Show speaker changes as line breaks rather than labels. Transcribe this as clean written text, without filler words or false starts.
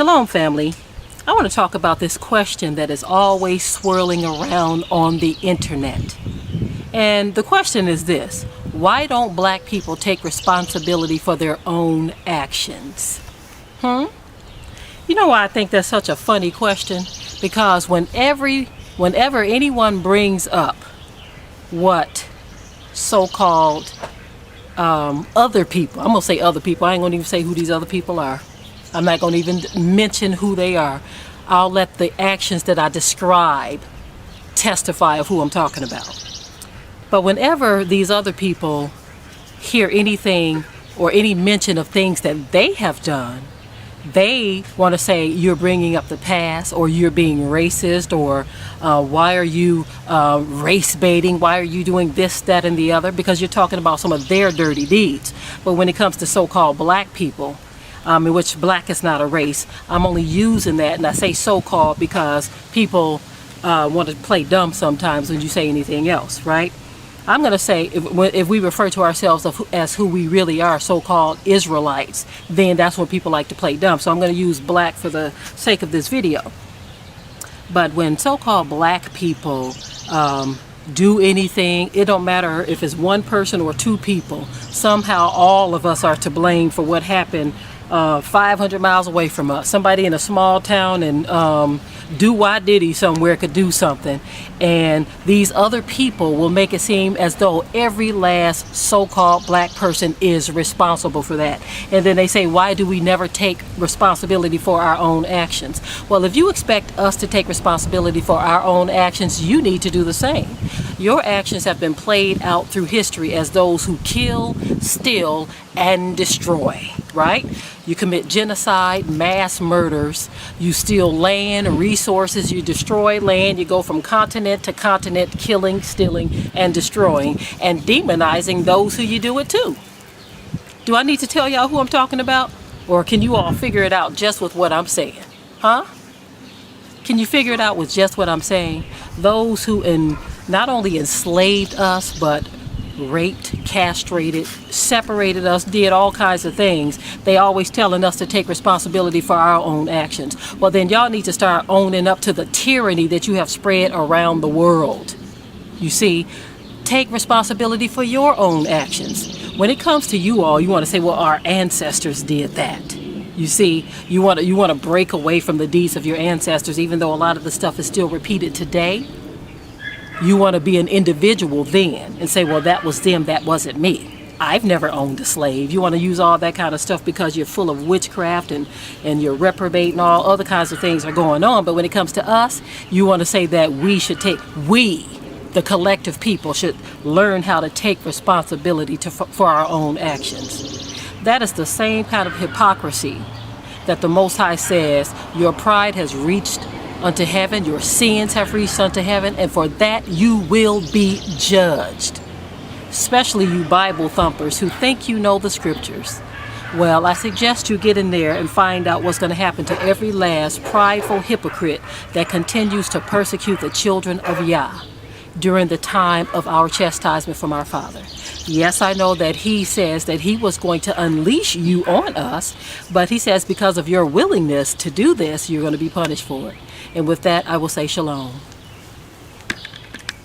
Shalom, family. I want to talk about this question that is always swirling around on the internet. And the question is this: why don't black people take responsibility for their own actions? You know why I think that's such a funny question? Because whenever anyone brings up what so-called other people, I'm going to say other people, I ain't going to even say who these other people are. I'm not going to even mention who they are. I'll let the actions that I describe testify of who I'm talking about. But whenever these other people hear anything or any mention of things that they have done, they want to say you're bringing up the past, or you're being racist, or why are you race baiting? Why are you doing this, that, and the other? Because you're talking about some of their dirty deeds. But when it comes to so-called black people, in which black is not a race, I'm only using that, and I say so-called because people want to play dumb sometimes when you say anything else, right? I'm going to say if we refer to ourselves as who we really are, so-called Israelites, then that's when people like to play dumb. So I'm going to use black for the sake of this video. But when so-called black people do anything, it don't matter if it's one person or two people, somehow all of us are to blame for what happened 500 miles away from us. Somebody in a small town in do-wah-diddy somewhere could do something, and these other people will make it seem as though every last so-called black person is responsible for that. And then they say, why do we never take responsibility for our own actions? Well, if you expect us to take responsibility for our own actions, you need to do the same. Your actions have been played out through history as those who kill, steal, and destroy, right? You commit genocide, mass murders, you steal land, resources, you destroy land, you go from continent to continent, killing, stealing, and destroying, and demonizing those who you do it to. Do I need to tell y'all who I'm talking about? Or can you all figure it out just with what I'm saying? Huh? Can you figure it out with just what I'm saying? Those who not only enslaved us, but raped, castrated, separated us, did all kinds of things. They always telling us to take responsibility for our own actions. Well, then y'all need to start owning up to the tyranny that you have spread around the world. You see, take responsibility for your own actions. When it comes to you all, you want to say, well, our ancestors did that. You see, you want to break away from the deeds of your ancestors, even though a lot of the stuff is still repeated today. You want to be an individual then and say, well, that was them, that wasn't me. I've never owned a slave. You want to use all that kind of stuff because you're full of witchcraft and you're reprobate and all other kinds of things are going on. But when it comes to us, you want to say that we, the collective people, should learn how to take responsibility for our own actions. That is the same kind of hypocrisy that the Most High says, your pride has reached unto heaven, your sins have reached unto heaven, and for that you will be judged. Especially you Bible thumpers who think you know the scriptures. Well, I suggest you get in there and find out what's going to happen to every last prideful hypocrite that continues to persecute the children of Yah during the time of our chastisement from our Father. Yes, I know that he says that he was going to unleash you on us, but he says because of your willingness to do this, you're going to be punished for it. And with that, I will say shalom.